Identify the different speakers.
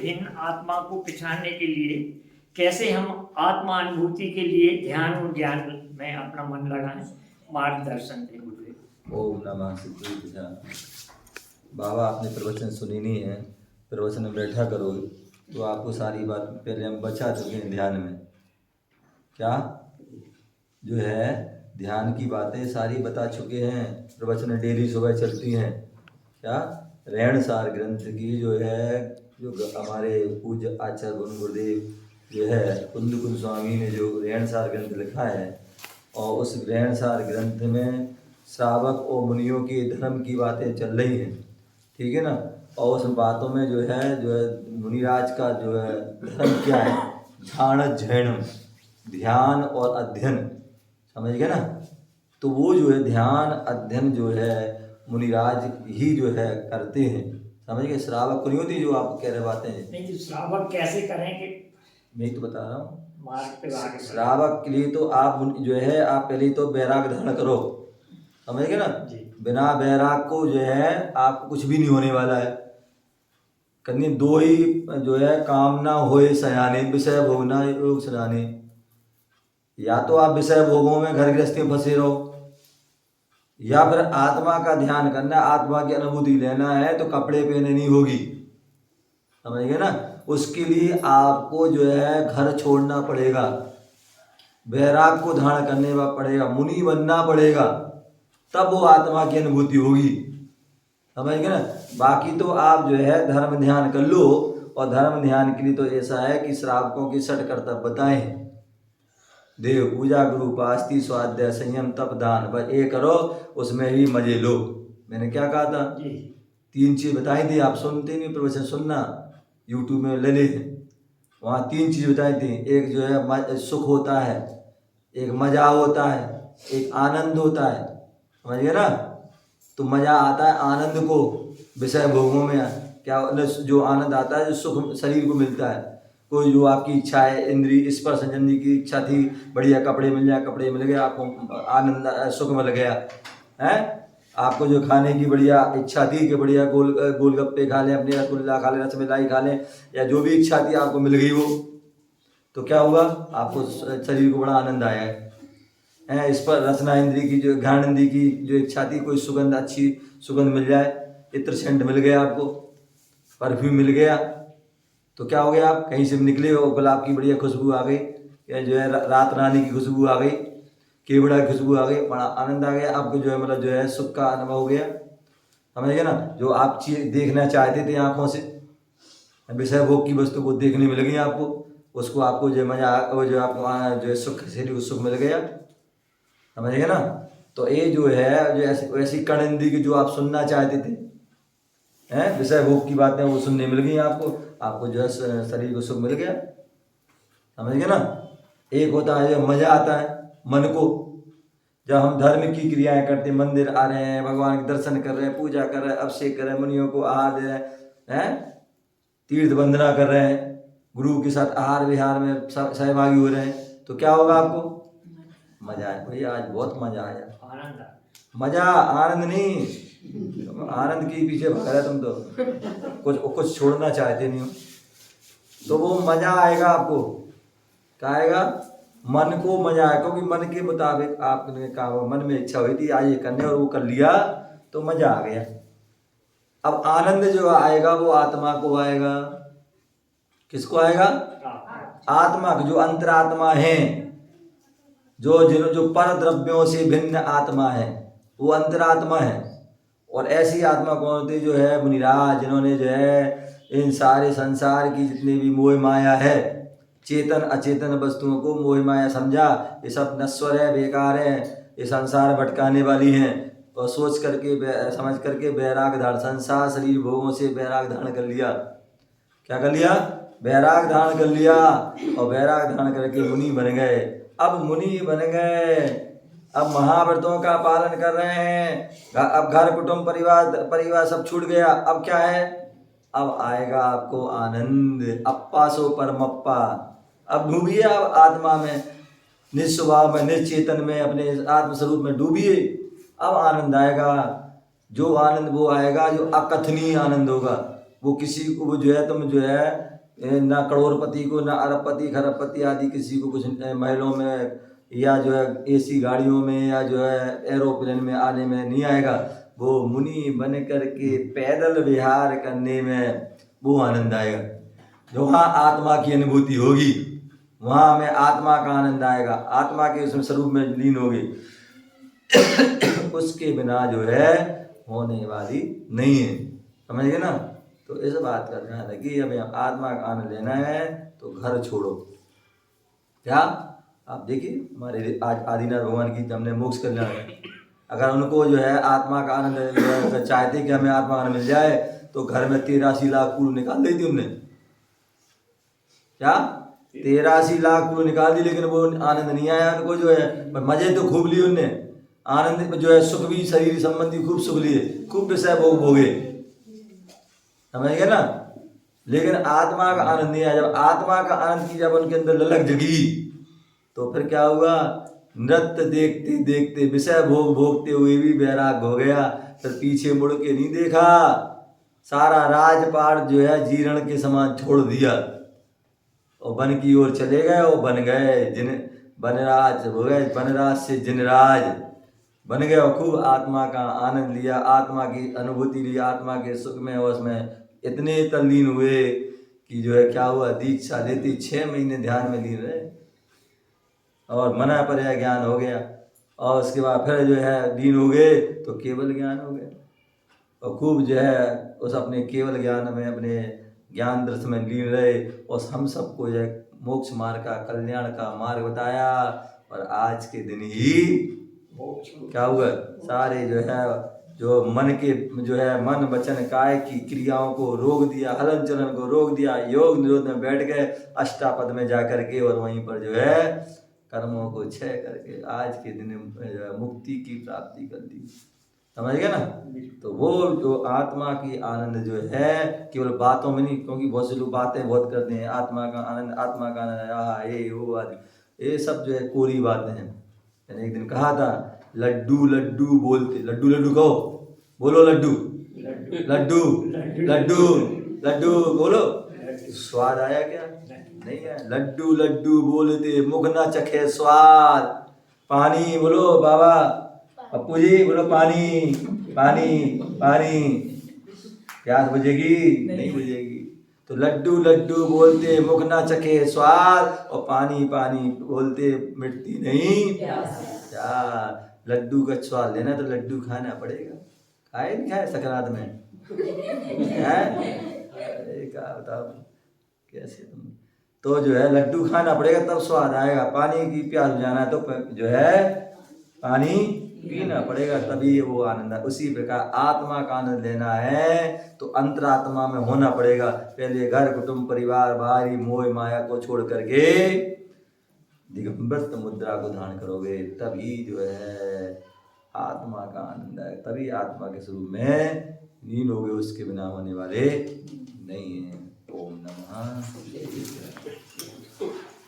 Speaker 1: भिन्न आत्मा को पहचानने के लिए कैसे हम आत्मा अनुभूति के लिए ध्यान और ज्ञान में अपना मन लगाएं, मार्गदर्शन दें गुरुदेव।
Speaker 2: ओम नमः शिवाय। बाबा आपने प्रवचन सुनी नहीं है, प्रवचन में बैठा करो तो आपको सारी बात पहले हम बचा चुके हैं ध्यान में। क्या जो है ध्यान की बातें सारी बता चुके हैं, प्रवचन डेली सुबह चलती हैं। क्या रहणसार ग्रंथ की जो है, जो हमारे पूज्य आचार्य गुरुदेव जो है कुंद कुंद स्वामी ने जो रहणसार ग्रंथ लिखा है, और उस रहणसार ग्रंथ में श्रावक और मुनियों की धर्म की बातें चल रही हैं, ठीक है ना। और उस बातों में जो है मुनिराज का जो है धर्म क्या है, ध्यान जैनम, ध्यान और अध्ययन, समझ गए ना। तो वो जो है ध्यान अध्ययन जो है मुनिराज ही जो है करते हैं, समझ गए। श्रावक नहीं होती जो आप कह रहे बातें
Speaker 1: नहीं, तो श्रावक कैसे करें कि
Speaker 2: मैं तो बता रहा हूँ।
Speaker 1: मार्ग पे आगे
Speaker 2: श्रावक के लिए तो आप जो है आप पहले तो बैराग धारण करो, समझ गए ना
Speaker 1: जी।
Speaker 2: बिना बैराग को जो है आपको कुछ भी नहीं होने वाला है। कन्या दो ही जो है कामना होए सयाने, विषय भोगना योग सराने। या तो आप विषय भोगों में घर गृहस्थी में फंसे रहो, या फिर आत्मा का ध्यान करना, आत्मा की अनुभूति लेना है तो कपड़े पहने नहीं होगी, समझ गए ना। उसके लिए आपको जो है घर छोड़ना पड़ेगा, बैराग को धारण करने पड़ेगा, मुनि बनना पड़ेगा, तब वो आत्मा की अनुभूति होगी, समझ गए ना। बाकी तो आप जो है धर्म ध्यान कर लो, और धर्म ध्यान के लिए तो ऐसा है कि श्रावकों की षट कर्तव्य बताएं, देव पूजा गुरु उपासती स्वाध्याय संयम तप दान, बस ये करो, उसमें भी मजे लो। मैंने क्या कहा था, 3 चीज बताई थी, आप सुनते नहीं प्रवचन, सुनना यूट्यूब में ले ले, वहाँ 3 चीज बताई थी। एक जो है सुख होता है, एक मजा होता है, एक आनंद होता है, समझ गए ना। तो मजा आता है आनंद को विषय भोगों में, क्या जो आनंद आता है जो सुख शरीर को मिलता है। कोई जो आपकी इच्छा है, इंद्री स्पर्श जननी की इच्छा थी, बढ़िया कपड़े मिल जाए, कपड़े मिल गए, आपको आनंद सुख मिल गया है। आपको जो खाने की बढ़िया इच्छा थी कि बढ़िया गोलगप्पे खा लें, अपने रसगुल्ला खा लें, रसमलाई खा लें, या जो भी इच्छा थी आपको मिल गई वो, तो क्या हुआ, आपको शरीर को बड़ा आनंद आया है। इस पर रसना इंद्री की जो घ्राण इंद्री की जो इच्छा थी, कोई सुगंध, अच्छी सुगंध मिल जाए, इत्र सेंट मिल गया, आपको परफ्यूम मिल गया, तो क्या हो गया, आप कहीं से निकले हो, गुलाब की बढ़िया खुशबू आ गई, या जो है रात रानी की खुशबू आ गई, केवड़ा की खुशबू आ गई, बड़ा आनंद आ गया आपको, जो है मतलब जो है सुख का अनुभव हो गया, समझ गए ना। जो आप चीज देखना चाहते थे आंखों से, विषय भोग की वस्तु को देखने मिल गई आपको, उसको आपको जो मजा, वो जो आपको जो है सुख शरीर को सुख मिल गया, समझ गए ना। तो ये जो है जो ऐसी कण इंद्री की जो आप सुनना चाहते थे, हैं विषय भोग की बातें, वो सुनने मिल गई आपको जो है शरीर को सुख मिल गया, समझ गए ना। एक होता है जो मजा आता है मन को, जब हम धर्म की क्रियाएं करते, मंदिर आ रहे हैं, भगवान के दर्शन कर रहे हैं, पूजा कर रहे हैं, अभिषेक कर रहे हैं, मुनियों को आहार दे रहे हैं, तीर्थ वंदना कर रहे हैं, गुरु के साथ आहार विहार में सहभागी हो रहे हैं, तो क्या होगा, आपको मजा है। भैया आज बहुत मजा आया, मजा, आनंद नहीं, आनंद के पीछे भाग रहे तुम तो, कुछ छोड़ना चाहते नहीं हो, तो वो मजा आएगा आपको। क्या आएगा, मन को मजा आएगा, क्योंकि मन के मुताबिक आपने कहा, मन में इच्छा हुई थी आज ये करने, और वो कर लिया तो मजा आ गया। अब आनंद जो आएगा वो आत्मा को आएगा, किसको आएगा, आत्मा को, जो अंतरात्मा है, जो पर द्रव्यों से भिन्न आत्मा है, वो अंतरात्मा है। और ऐसी आत्मा कौन होती है, जो है मुनिराज, जिन्होंने जो है इन सारे संसार की जितनी भी मोह माया है, चेतन अचेतन वस्तुओं को मोह माया समझा, ये सब नश्वर है, बेकार है, ये संसार भटकाने वाली हैं, और सोच करके समझ करके बैराग धारण, संसार शरीर भोगों से बैराग धारण कर लिया। क्या कर लिया, बैराग धारण कर लिया, और बैराग धारण करके मुनि बन गए। अब मुनि बन गए, अब महाव्रतों का पालन कर रहे हैं, अब घर कुटुंब परिवार सब छूट गया, अब क्या है, अब आएगा आपको आनंद, अप्पा सो परमप्पा। अब डूबिए आप आत्मा में, निस्वभाव में, निश्चेतन में, अपने आत्मस्वरूप में डूबिए, अब आनंद आएगा। जो आनंद वो आएगा जो अकथनीय आनंद होगा, वो किसी को वो जो है तुम जो है ना करोड़पति को ना अरबपति खरबपति आदि किसी को कुछ महलों में या जो है एसी गाड़ियों में या जो है एरोप्लेन में आने में नहीं आएगा। वो मुनि बन करके पैदल विहार करने में वो आनंद आएगा। जो वहाँ आत्मा की अनुभूति होगी वहाँ हमें आत्मा का आनंद आएगा, आत्मा के उसमें स्वरूप में लीन होगी। उसके बिना जो है होने वाली नहीं है, समझ गए ना। तो इस बात का ध्यान रखिए, हमें आत्मा का आनंद लेना है तो घर छोड़ो। क्या आप देखिए हमारे आज आदिनाथ भगवान की हमने मोक्ष कल्याण है, अगर उनको जो है आत्मा का आनंद चाहते कि हमें आत्मा का आनंद मिल जाए तो घर में 83 लाख कुल निकाल दी थी उनने। क्या 83 लाख कुल निकाल दी, लेकिन वो आनंद नहीं आया उनको जो है। पर मजे तो खूब लिए उनने, आनंद में जो है सुख भी शरीर संबंधी खूब सुख लिए, खूब विषय भोग भोगे, समझ गए ना। लेकिन आत्मा का आनंद नहीं आया। जब आत्मा का आनंद की जब उनके अंदर ललक जगी तो फिर क्या हुआ, नृत्य देखते देखते विषय भोग भोगते हुए भी वैराग हो गया। फिर पीछे मुड़ के नहीं देखा, सारा राजपाट जो है जीर्ण के समान छोड़ दिया और वन की ओर चले गए और बन गए जिन वनराज हो गए, वनराज से जिनराज बन गए और खूब आत्मा का आनंद लिया, आत्मा की अनुभूति ली, आत्मा के सुख में और उसमें इतने तल्लीन हुए कि जो है क्या हुआ, दीक्षा लेती 6 महीने ध्यान में लीन रहे और मना पर ज्ञान हो गया। और उसके बाद फिर जो है लीन हो गए तो केवल ज्ञान हो गया और खूब जो है उस अपने केवल ज्ञान में अपने ज्ञान दृश्य में लीन रहे और हम सबको जो है मोक्ष मार्ग का कल्याण का मार्ग बताया। और आज के दिन ही क्या हुआ, सारे जो है जो मन के जो है मन वचन काय की क्रियाओं को रोक दिया, हलन चलन को रोक दिया, योग निरोध में बैठ गए अष्टापद में जाकर के और वहीं पर जो है कर्मों को क्षय करके आज के दिन मुक्ति की प्राप्ति कर ली, समझ गए ना। तो वो जो आत्मा की आनंद जो है केवल बातों में नहीं, क्योंकि बहुत से लोग बातें बहुत करते हैं आत्मा का आनंद, आत्मा का आनंद, ये वो आदि, ये सब जो है कोरी बातें हैं। मैंने एक दिन कहा था लड्डू लड्डू बोलते, लड्डू लड्डू कहो, बोलो लड्डू लड्डू लड्डू लड्डू बोलो, स्वाद आया क्या, नहीं है। लड्डू लड्डू बोलते मुख न चखे स्वाद, पानी बोलो बाबा पप्पू जी बोलो पानी पानी पानी, प्यास बुझेगी नहीं बुझेगी। तो लड्डू लड्डू बोलते मुख ना चखे स्वाद और पानी पानी बोलते मिटती नहीं क्या। लड्डू का स्वाद लेना तो लड्डू खाना पड़ेगा, खाए नहीं खाए सकरात में है, क्या बताओ कैसे तुम। तो जो है लड्डू खाना पड़ेगा तब स्वाद आएगा, पानी की प्यास बुझाना है तो जो है पानी पीना पड़ेगा तभी वो आनंद है। उसी प्रकार आत्मा का आनंद लेना है तो अंतरात्मा में होना पड़ेगा। पहले घर कुटुंब परिवार भारी मोह माया को छोड़ करके दिगंबर मुद्रा को धारण करोगे तभी जो है आत्मा का आनंद है, तभी आत्मा के स्वरूप में लीन होगे, उसके बिना होने वाले नहीं है। ओम नमः।